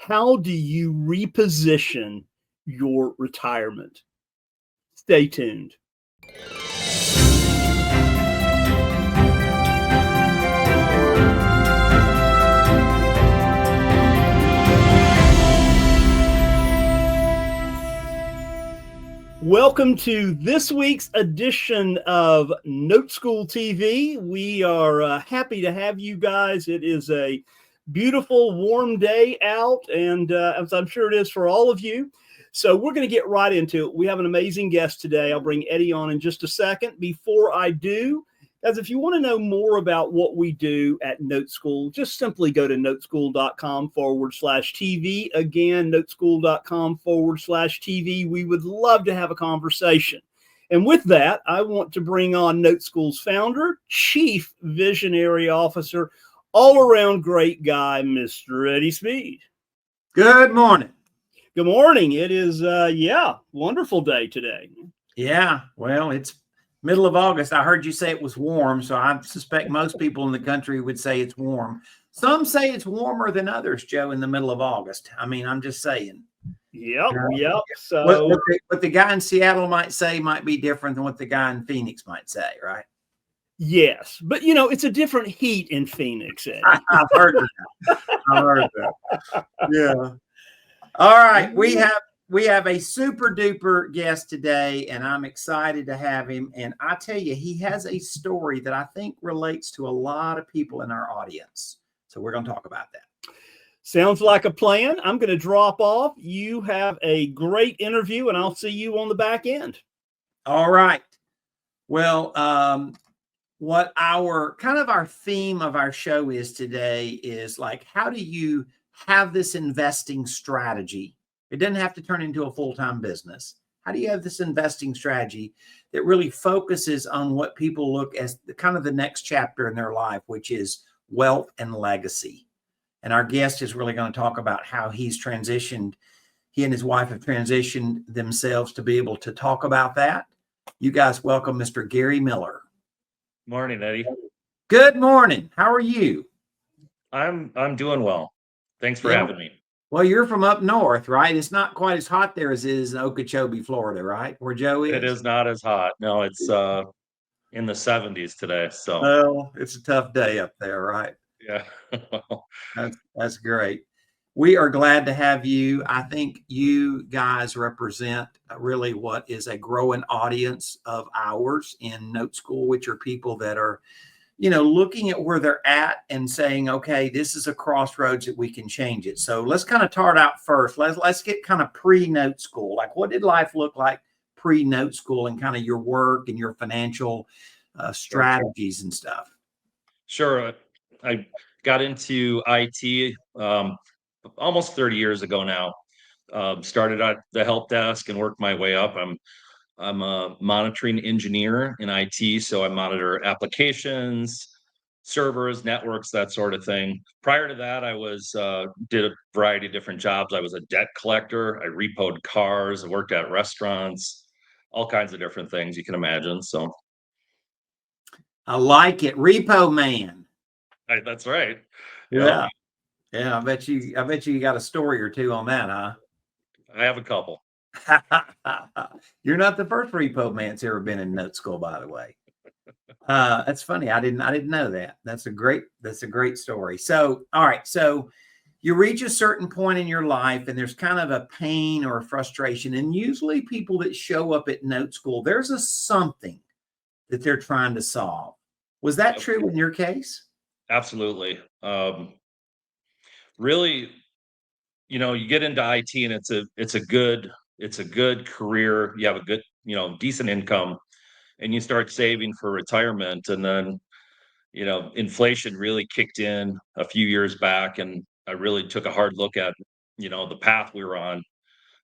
How do you reposition your retirement? Stay tuned. Welcome to this week's edition of Note School TV. We are happy to have you guys. It is a beautiful, warm day out, and as I'm sure it is for all of you. So we're going to get right into it. We have an amazing guest today. I'll bring Eddie on in just a second. Before I do, guys, if you want to know more about what we do at Note School, just simply go to noteschool.com/TV. Again, noteschool.com/TV. We would love to have a conversation. And with that, I want to bring on Note School's founder, Chief Visionary Officer, all-around great guy, Mr. Eddie Speed. Good morning. Good morning. It is, wonderful day today. Yeah, well, it's middle of August. I heard you say it was warm, so I suspect most people in the country would say it's warm. Some say it's warmer than others, Joe, in the middle of August. I mean, I'm just saying. Yep. So what the guy in Seattle might say might be different than what the guy in Phoenix might say, right? Yes, but it's a different heat in Phoenix, Eddie. I've heard that. Yeah. All right, we have a super duper guest today, and I'm excited to have him. And I tell you, he has a story that I think relates to a lot of people in our audience. So we're going to talk about that. Sounds like a plan. I'm going to drop off. You have a great interview, and I'll see you on the back end. All right. Well, what our theme of our show is today is like, how do you have this investing strategy? It doesn't have to turn into a full-time business. How do you have this investing strategy that really focuses on what people look as the next chapter in their life, which is wealth and legacy? And our guest is really going to talk about how he's transitioned. He and his wife have transitioned themselves to be able to talk about that. You guys welcome Mr. Gary Miller. Morning, Eddie. Good morning. How are you? I'm doing well. Thanks for having me. Well, you're from up north, right? It's not quite as hot there as it is in Okeechobee, Florida, right? Where Joe is. It is not as hot. No, it's in the 70s today. So well, it's a tough day up there, right? Yeah. That's great. We are glad to have you. I think you guys represent really what is a growing audience of ours in Note School, which are people that are, looking at where they're at and saying, okay, this is a crossroads that we can change it. So let's kind of start out first. Let's get kind of pre-Note School. Like, what did life look like pre-Note School and kind of your work and your financial strategies and stuff? Sure. I got into IT almost 30 years ago now. Started at the help desk and worked my way up. I'm a monitoring engineer in IT, so I monitor applications, servers, networks, that sort of thing. Prior to that, I did a variety of different jobs. I was a debt collector. I repoed cars. I worked at restaurants, all kinds of different things you can imagine. So I like it, repo man. That's right. Yeah. I bet you got a story or two on that, huh? I have a couple. You're not the first repo man that's ever been in Note School, by the way. That's funny. I didn't know that. That's a great story. So, all right. So you reach a certain point in your life and there's kind of a pain or a frustration. And usually people that show up at Note School, there's a something that they're trying to solve. Was that true in your case? Absolutely. Really, you get into IT and it's a good career. You have a good, decent income, and you start saving for retirement. And then, inflation really kicked in a few years back, and I really took a hard look at, the path we were on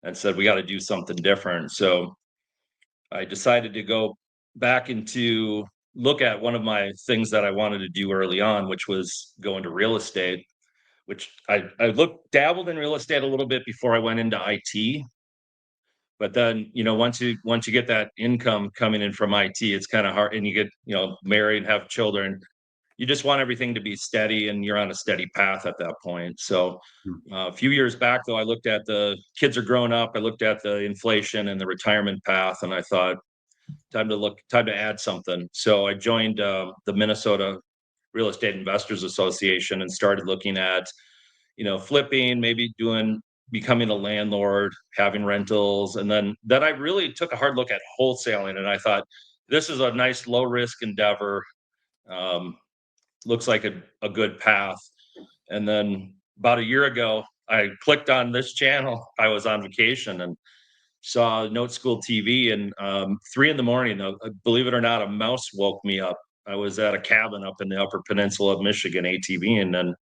and said, we got to do something different. So I decided to go back into look at one of my things that I wanted to do early on, which was go into real estate, which I dabbled in real estate a little bit before I went into IT. But then, once you get that income coming in from IT, it's kind of hard, and you get, married and have children, you just want everything to be steady, and you're on a steady path at that point. So a few years back, though, I looked at the kids are growing up. I looked at the inflation and the retirement path, and I thought, time to add something. So I joined the Minnesota Real Estate Investors Association and started looking at, flipping, maybe becoming a landlord, having rentals. And then I really took a hard look at wholesaling, and I thought, this is a nice low risk endeavor. Looks like a good path. And then about a year ago, I clicked on this channel. I was on vacation and saw Note School TV, and 3 a.m, believe it or not, a mouse woke me up. I was at a cabin up in the Upper Peninsula of Michigan, ATV,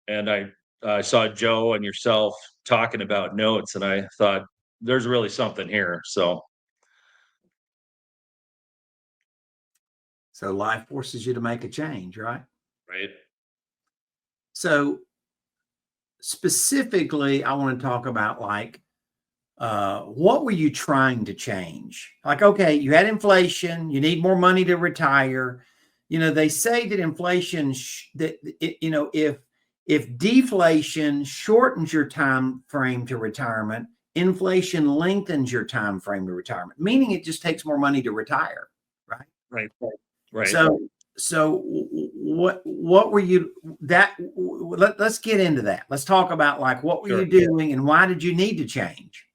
and I saw Joe and yourself talking about notes, and I thought, there's really something here. So life forces you to make a change, right? Right. So specifically, I want to talk about what were you trying to change? Like, okay, you had inflation, you need more money to retire. They say that inflation, if deflation shortens your time frame to retirement, inflation lengthens your time frame to retirement, meaning it just takes more money to retire, right? Right. So what were you let's get into that. Let's talk about what were you doing and why did you need to change?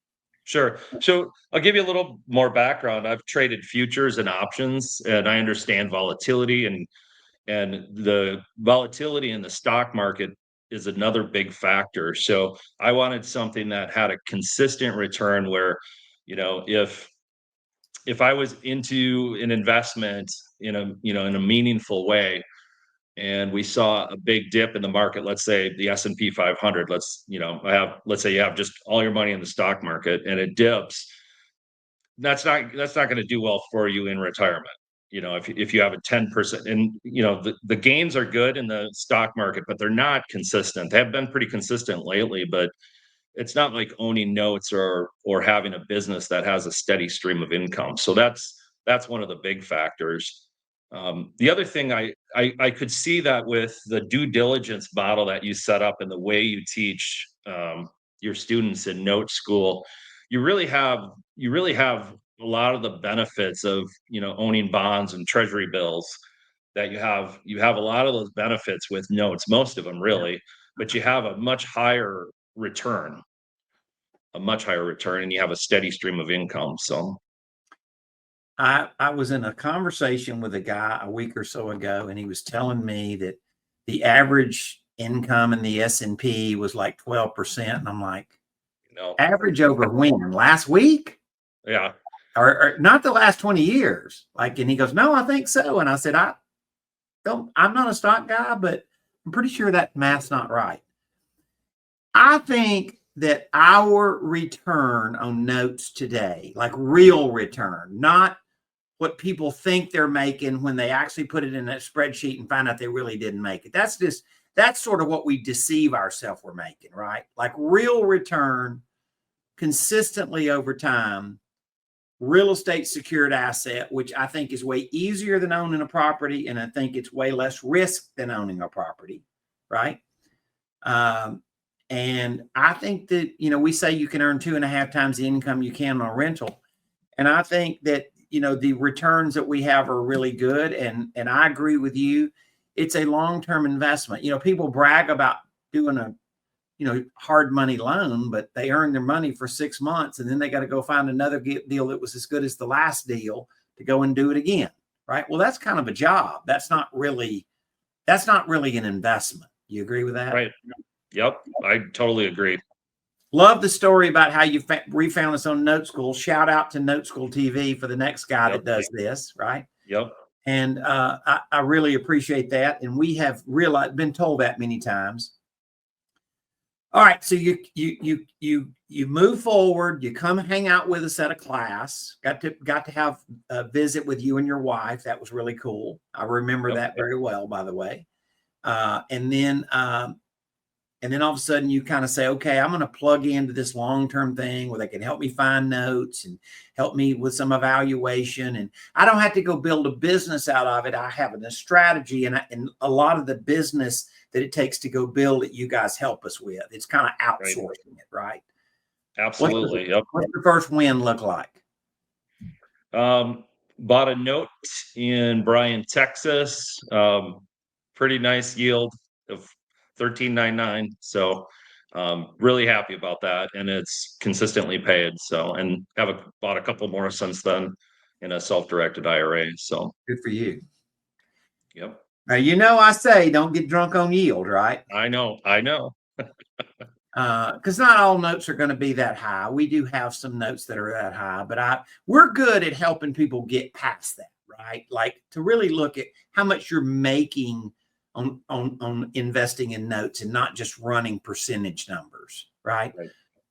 Sure. So I'll give you a little more background. I've traded futures and options, and I understand volatility, and the volatility in the stock market is another big factor. So I wanted something that had a consistent return where, if I was into an investment in a meaningful way, and we saw a big dip in the market, let's say the S&P 500, let's say you have just all your money in the stock market and it dips, that's not going to do well for you in retirement. If you have a 10%, and the gains are good in the stock market, but they're not consistent. They have been pretty consistent lately, but it's not like owning notes or having a business that has a steady stream of income. So that's one of the big factors. The other thing, I could see that with the due diligence model that you set up and the way you teach your students in Note School, you really have a lot of the benefits of owning bonds and treasury bills. That you have a lot of those benefits with notes, most of them really, but you have a much higher return, and you have a steady stream of income. So I was in a conversation with a guy a week or so ago, and he was telling me that the average income in the S&P was like 12%. And I'm like, average over when? Last week? Yeah. Or not the last 20 years. And he goes, no, I think so. And I said, I'm not a stock guy, but I'm pretty sure that math's not right. I think that our return on notes today, like real return, not what people think they're making when they actually put it in a spreadsheet and find out they really didn't make it. That's sort of what we deceive ourselves we're making, right? Like real return consistently over time, real estate secured asset, which I think is way easier than owning a property. And I think it's way less risk than owning a property, right? And I think that, we say you can earn 2.5 times the income you can on a rental. And I think that, the returns that we have are really good. And I agree with you. It's a long-term investment. People brag about doing a, hard money loan, but they earn their money for 6 months and then they got to go find another deal that was as good as the last deal to go and do it again. Right. Well, that's kind of a job. That's not really an investment. You agree with that? Right. Yep. I totally agree. Love the story about how you refound us on Note School. Shout out to Note School TV for the next guy that does this. Right. Yep. And I really appreciate that. And we have been told that many times. All right, so you move forward. You come hang out with us at a class. Got to have a visit with you and your wife. That was really cool. I remember that very well, by the way. And And then all of a sudden you kind of say, okay, I'm going to plug into this long-term thing where they can help me find notes and help me with some evaluation. And I don't have to go build a business out of it. I have a strategy and a lot of the business that it takes to go build it, you guys help us with. It's kind of outsourcing it, right? Absolutely. What's the first win look like? Bought a note in Bryan, Texas. Pretty nice yield of 13.99. So really happy about that, and it's consistently paid. So, and bought a couple more since then in a self-directed IRA. So good for you. Yep. Now, you know, I say don't get drunk on yield, right? I know. Because not all notes are going to be that high. We do have some notes that are that high, but we're good at helping people get past that, right? Like to really look at how much you're making on investing in notes and not just running percentage numbers, right?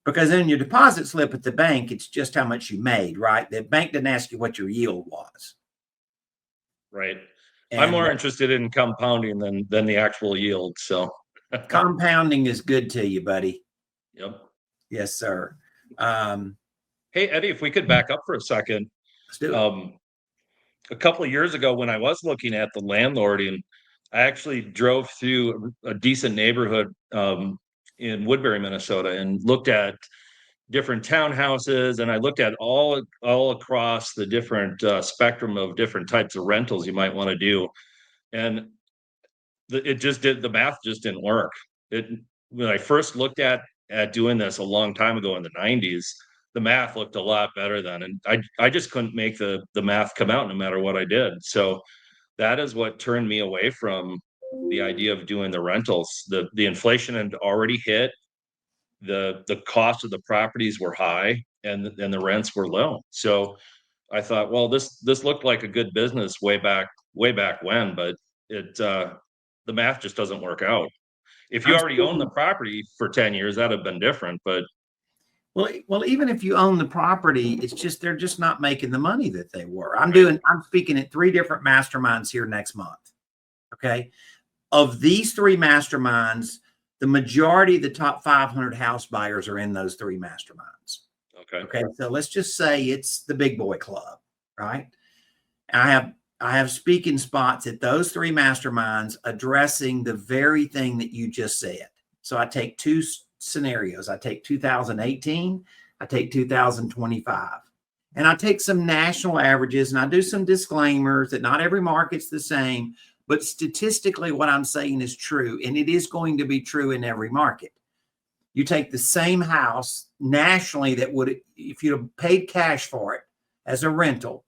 Because in your deposit slip at the bank, it's just how much you made, right? The bank didn't ask you what your yield was. Right. And I'm more interested in compounding than the actual yield. So compounding is good to you, buddy. Yep. Yes, sir. Hey, Eddie, if we could back up for a second. Let's do it. A couple of years ago when I was looking at the landlording, I actually drove through a decent neighborhood in Woodbury, Minnesota, and looked at different townhouses, and I looked at all across the different spectrum of different types of rentals you might want to do, and the math just didn't work. When I first looked at doing this a long time ago in the 90s, the math looked a lot better then, and I just couldn't make the math come out no matter what I did. So that is what turned me away from the idea of doing the rentals. The inflation had already hit. The cost of the properties were high, and the rents were low. So I thought, well, this looked like a good business way back when, but the math just doesn't work out. If you already own the property for 10 years, that'd have been different. But well, even if you own the property, it's just they're just not making the money that they were. I'm speaking at 3 different masterminds here next month. Okay. Of these 3 masterminds, the majority of the top 500 house buyers are in those 3 masterminds. Okay. So let's just say it's the big boy club, right? And I have speaking spots at those 3 masterminds addressing the very thing that you just said. So I take 2 scenarios. I take 2018, I take 2025, and I take some national averages, and I do some disclaimers that not every market's the same, but statistically what I'm saying is true, and it is going to be true in every market. You take the same house nationally that would, if you'd have paid cash for it as a rental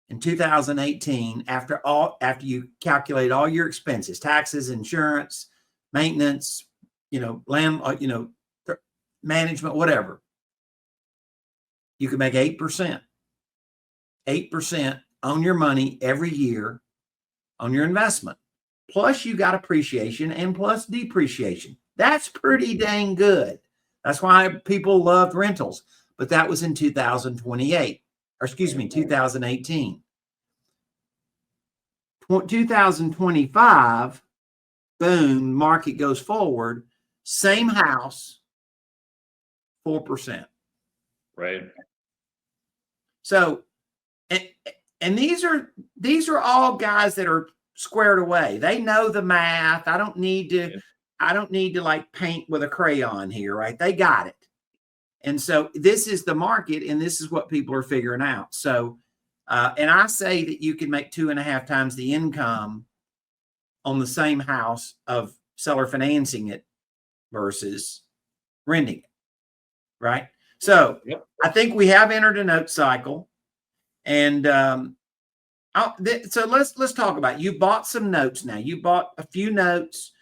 in 2018, after you calculate all your expenses, taxes, insurance, maintenance, land, management, whatever, you can make 8% on your money every year on your investment. Plus you got appreciation and plus depreciation. That's pretty dang good. That's why people loved rentals, but that was in 2018. 2025, boom, market goes forward. Same house, 4%. Right. So, and these are all guys that are squared away. They know the math. I don't need to like paint with a crayon here, right? They got it. And so this is the market, and this is what people are figuring out. So, and I say that you can make 2.5 times the income on the same house of seller financing it versus renting it, right? So I think we have entered a note cycle, and so let's talk about it. You bought some notes now. You bought a few notes.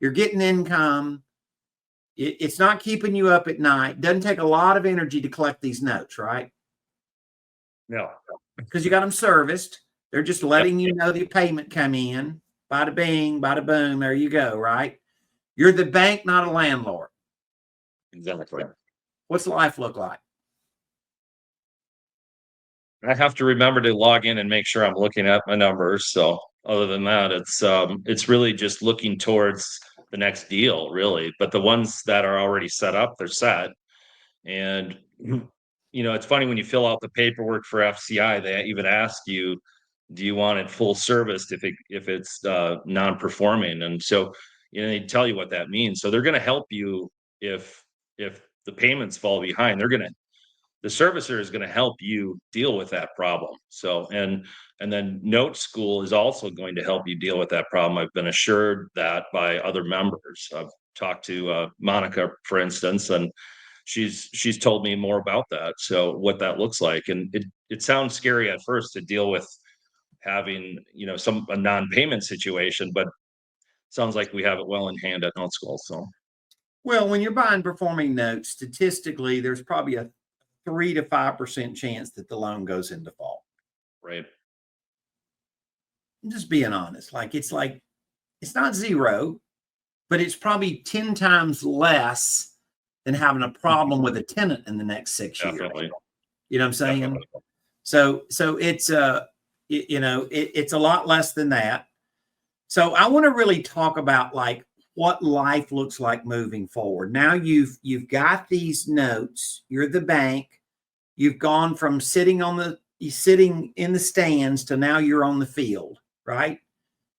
You're getting income. It's not keeping you up at night. Doesn't take a lot of energy to collect these notes, right? No, because you got them serviced. They're just letting you know the payment come in. Bada bing, bada boom. There you go, right? You're the bank, not a landlord. Exactly. What's life look like? I have to remember to log in and make sure I'm looking at my numbers. So other than that, it's really just looking towards the next deal, really. But the ones that are already set up, they're set. And it's funny when you fill out the paperwork for FCI, they even ask you, do you want it full serviced if it's non-performing? And so they tell you what that means. So they're going to help you if the payments fall behind. The servicer is going to help you deal with that problem. So and then Note School is also going to help you deal with that problem. I've been assured that by other members. I've talked to Monica, for instance, and she's told me more about that. So what that looks like, and it sounds scary at first to deal with having a non-payment situation, but sounds like we have it well in hand at Note School. So well, when you're buying performing notes, statistically, there's probably a 3 to 5% chance that the loan goes into default. Right. I'm just being honest. It's not zero, but it's probably 10 times less than having a problem with a tenant in the next 6 years. Definitely. You know what I'm saying? Definitely. So it's it's a lot less than that. So I want to really talk about what life looks like moving forward. Now you've got these notes. You're the bank. You've gone from sitting in the stands to now you're on the field, right?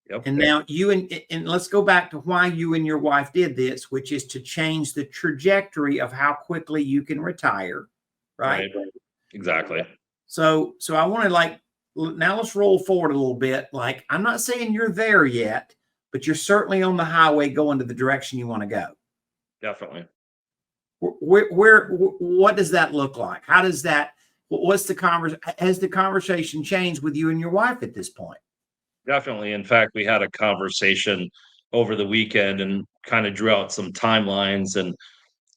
Yep. And now and let's go back to why you and your wife did this, which is to change the trajectory of how quickly you can retire, right? Exactly. So I want to now let's roll forward a little bit. I'm not saying you're there yet, but you're certainly on the highway going to the direction you want to go. Definitely. What does that look like? What's the has the conversation changed with you and your wife at this point? Definitely. In fact, we had a conversation over the weekend and kind of drew out some timelines and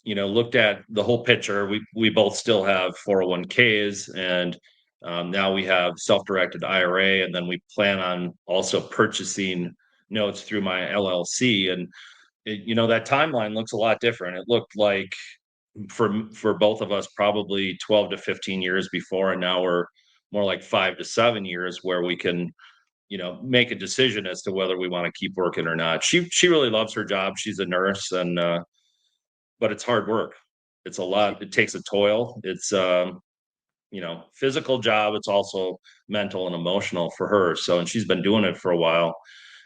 looked at the whole picture. We both still have 401ks, and now we have self-directed IRA, and then we plan on also purchasing notes through my LLC. And that timeline looks a lot different. It looked like for both of us probably 12 to 15 years before, and now we're more like 5 to 7 years where we can make a decision as to whether we want to keep working or not. She really loves her job. She's a nurse, and but it's hard work. It's a lot. It takes a toll. It's physical job. It's also mental and emotional for her. So, and she's been doing it for a while.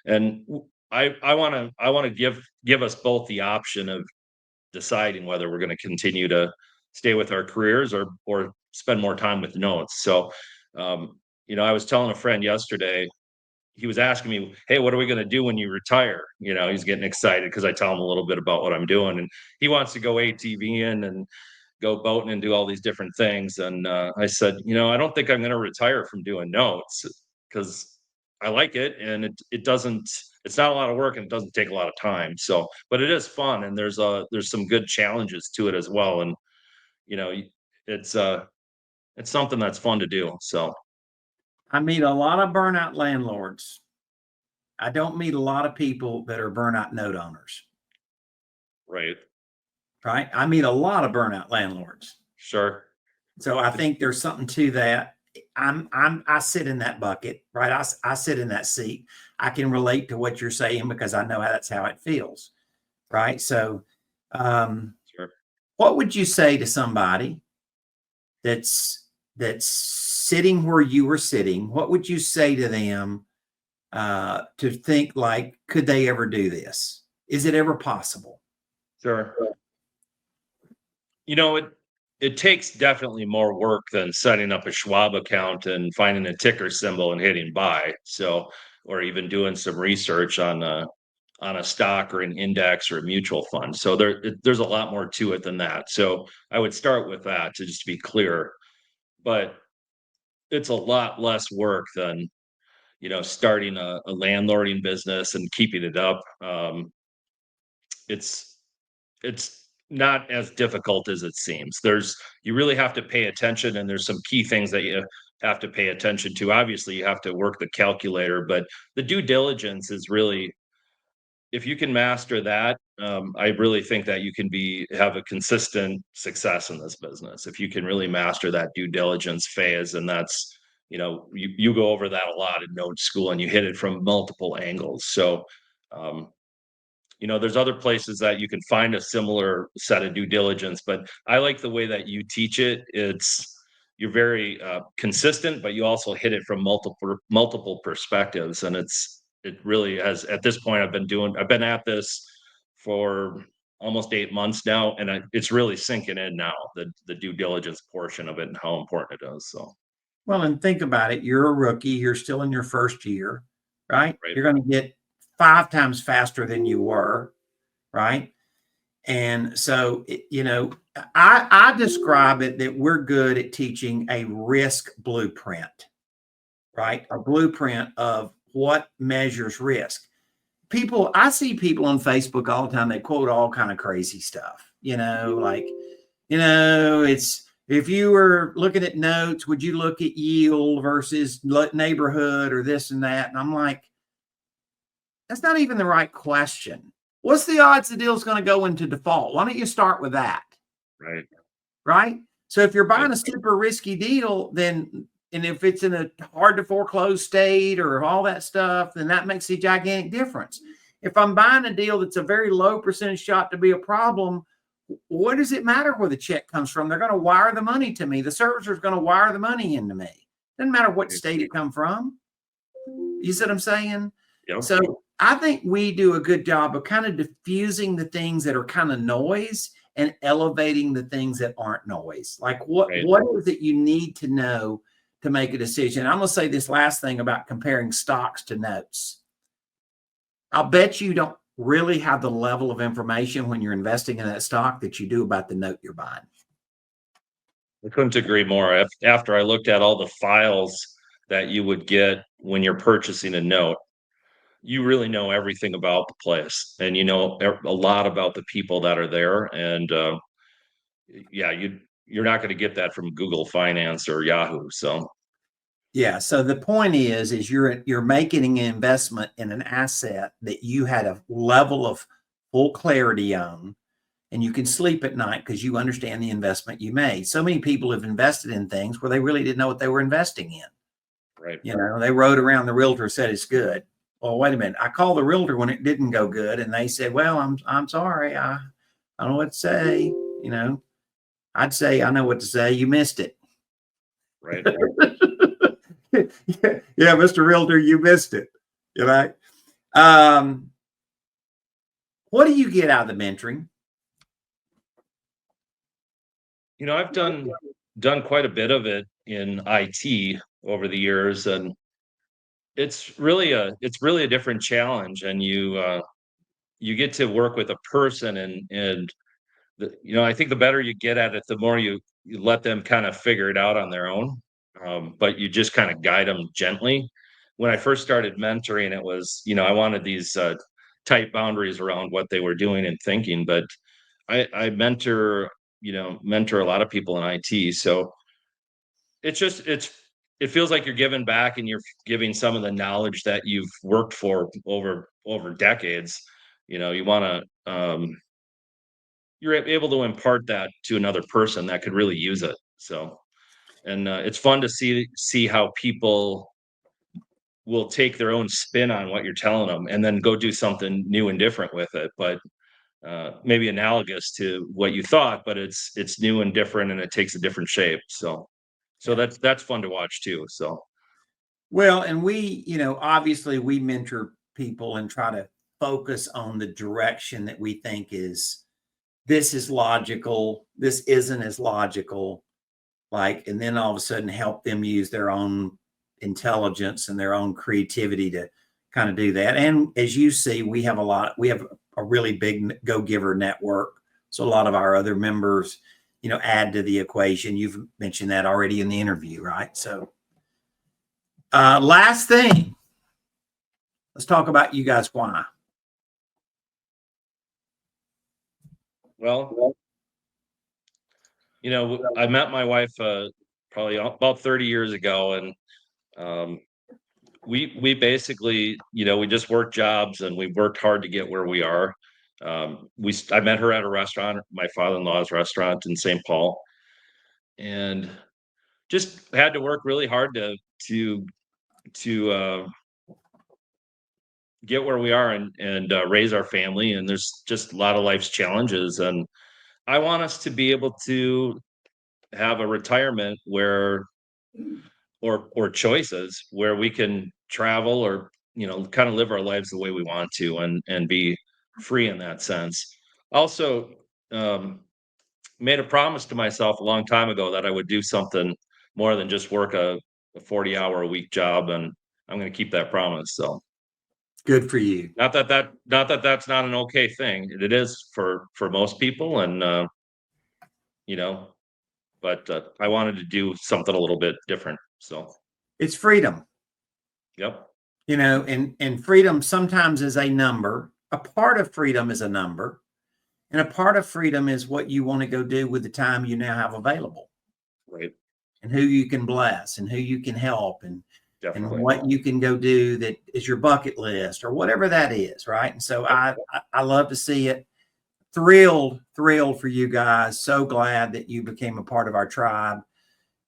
And I want to give us both the option of deciding whether we're going to continue to stay with our careers or spend more time with notes. So, I was telling a friend yesterday, he was asking me, hey, what are we going to do when you retire? He's getting excited because I tell him a little bit about what I'm doing, and he wants to go ATVing and go boating and do all these different things. And I said, I don't think I'm going to retire from doing notes because I like it, and it's not a lot of work, and it doesn't take a lot of time. So, but it is fun, and there's some good challenges to it as well. And it's something that's fun to do. So I meet a lot of burnout landlords. I don't meet a lot of people that are burnout note owners. Right. I meet a lot of burnout landlords. Sure. So I think there's something to that. I sit in that bucket, right? I sit in that seat. I can relate to what you're saying because I know that's how it feels, right? So, Sure. What would you say to somebody that's sitting where you were sitting? What would you say to them to think could they ever do this? Is it ever possible? Sure. It takes definitely more work than setting up a Schwab account and finding a ticker symbol and hitting buy. So, or even doing some research on a stock or an index or a mutual fund. So there's a lot more to it than that. So I would start with that to just be clear, but it's a lot less work than starting a landlording business and keeping it up. It's not as difficult as it seems. You really have to pay attention, and there's some key things that you have to pay attention to. Obviously, you have to work the calculator, but the due diligence is really, if you can master that, I really think that you can have a consistent success in this business. If you can really master that due diligence phase, and that's, you go over that a lot in Note School, and you hit it from multiple angles. So, there's other places that you can find a similar set of due diligence, but I like the way that you teach it. You're very consistent, but you also hit it from multiple perspectives, and it really has. At this point, I've been at this for almost 8 months now, and it's really sinking in now, the due diligence portion of it and how important it is. So, Well, and think about it. You're a rookie. You're still in your first year, right? right, You're going to get 5 times faster than you were, right? And so, I describe it that we're good at teaching a risk blueprint, right? A blueprint of what measures risk. I see people on Facebook all the time. They quote all kind of crazy stuff, like, it's, if you were looking at notes, would you look at yield versus neighborhood or this and that? And I'm like, that's not even the right question. What's the odds the deal's going to go into default? Why don't you start with that? right, Right. So if you're buying right. a super risky deal, and if it's in a hard to foreclose state or all that stuff, then that makes a gigantic difference. If I'm buying a deal that's a very low percentage shot to be a problem, what does it matter where the check comes from? They're going to wire the money to me. The servicer's going to wire the money into me. Doesn't matter what state it come from. You see what I'm saying? Yep. So I think we do a good job of kind of diffusing the things that are kind of noise and elevating the things that aren't noise. Like what is it you need to know to make a decision? I'm going to say this last thing about comparing stocks to notes. I'll bet you don't really have the level of information when you're investing in that stock that you do about the note you're buying. I couldn't agree more. After I looked at all the files that you would get when you're purchasing a note, you really know everything about the place, and you know a lot about the people that are there. And you're not going to get that from Google Finance or Yahoo. So yeah. So the point is you're making an investment in an asset that you had a level of full clarity on, and you can sleep at night because you understand the investment you made. So many people have invested in things where they really didn't know what they were investing in. right. They rode around, the realtor said it's good. Well, wait a minute. I called the realtor when it didn't go good, and they said, "Well, I'm sorry. I don't know what to say." I'd say, "I know what to say. You missed it." Right. Yeah, Mr. Realtor, you missed it. Right. What do you get out of the mentoring? I've done quite a bit of it in IT over the years, and it's really a different challenge, and you get to work with a person, and I think the better you get at it, the more you let them kind of figure it out on their own. But you just kind of guide them gently. When I first started mentoring, it was, I wanted these tight boundaries around what they were doing and thinking. But I mentor a lot of people in IT. So it feels like you're giving back, and you're giving some of the knowledge that you've worked for over decades. You want to, you're able to impart that to another person that could really use it. So, and it's fun to see how people will take their own spin on what you're telling them, and then go do something new and different with it. But maybe analogous to what you thought, but it's new and different, and it takes a different shape. So that's fun to watch too. So, well, and we, obviously we mentor people and try to focus on the direction that we think this is logical, this isn't as logical, and then all of a sudden help them use their own intelligence and their own creativity to kind of do that. And as you see, we have a really big Gogiver network. So a lot of our other members, add to the equation. You've mentioned that already in the interview, right? So last thing, let's talk about you guys. Why? well, I met my wife probably about 30 years ago, and we basically, we just worked jobs, and we worked hard to get where we are. I met her at a restaurant, my father-in-law's restaurant in St. Paul, and just had to work really hard to get where we are and raise our family. And there's just a lot of life's challenges. And I want us to be able to have a retirement where, or choices where we can travel or, kind of live our lives the way we want to and be free in that sense. Also, made a promise to myself a long time ago that I would do something more than just work a 40-hour a week job. And I'm going to keep that promise. So Good for you. not that that's not an okay thing. It is for most people. And, but I wanted to do something a little bit different. So It's freedom, yep. and freedom sometimes is a number. A part of freedom is a number, and a part of freedom is what you want to go do with the time you now have available, Right. and who you can bless and who you can help and Definitely. what you can go do that is your bucket list or whatever that is. Right. And so I love to see it. Thrilled for you guys. So glad that you became a part of our tribe.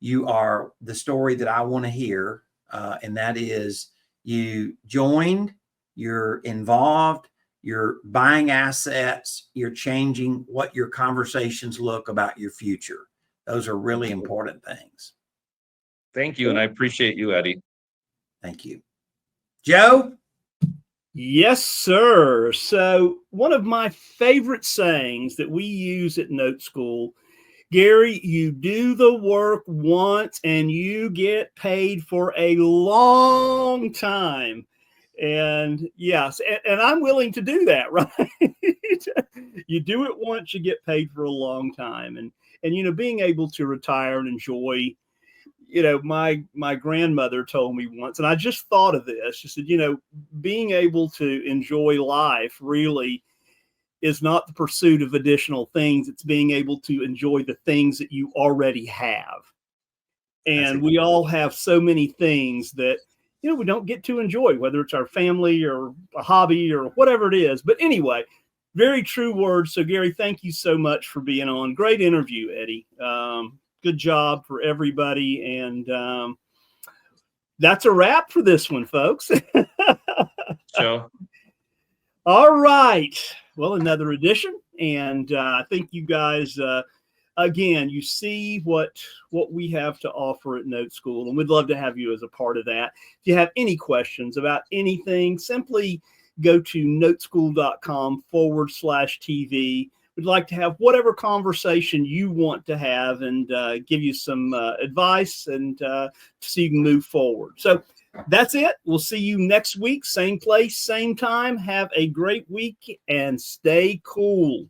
You are the story that I want to hear. And that is you joined, you're involved, you're buying assets, you're changing what your conversations look about your future. Those are really important things. Thank you. And I appreciate you, Eddie. Thank you. Joe? Yes, sir. So one of my favorite sayings that we use at Note School, Gary, you do the work once and you get paid for a long time. And yes, and I'm willing to do that, right? You do it once, you get paid for a long time. And being able to retire and enjoy, my grandmother told me once, and I just thought of this. She said, being able to enjoy life really is not the pursuit of additional things. It's being able to enjoy the things that you already have. And we all have so many things that, we don't get to enjoy, whether it's our family or a hobby or whatever it is. But anyway, very true words. So Gary, thank you so much for being on. Great interview, Eddie. Good job for everybody. And that's a wrap for this one, folks. Joe. All right. Well, another edition. And I think you guys, again, you see what we have to offer at Note School. And we'd love to have you as a part of that. If you have any questions about anything, simply go to noteschool.com/TV. We'd like to have whatever conversation you want to have and give you some advice and so you can move forward. So that's it. We'll see you next week. Same place, same time. Have a great week and stay cool.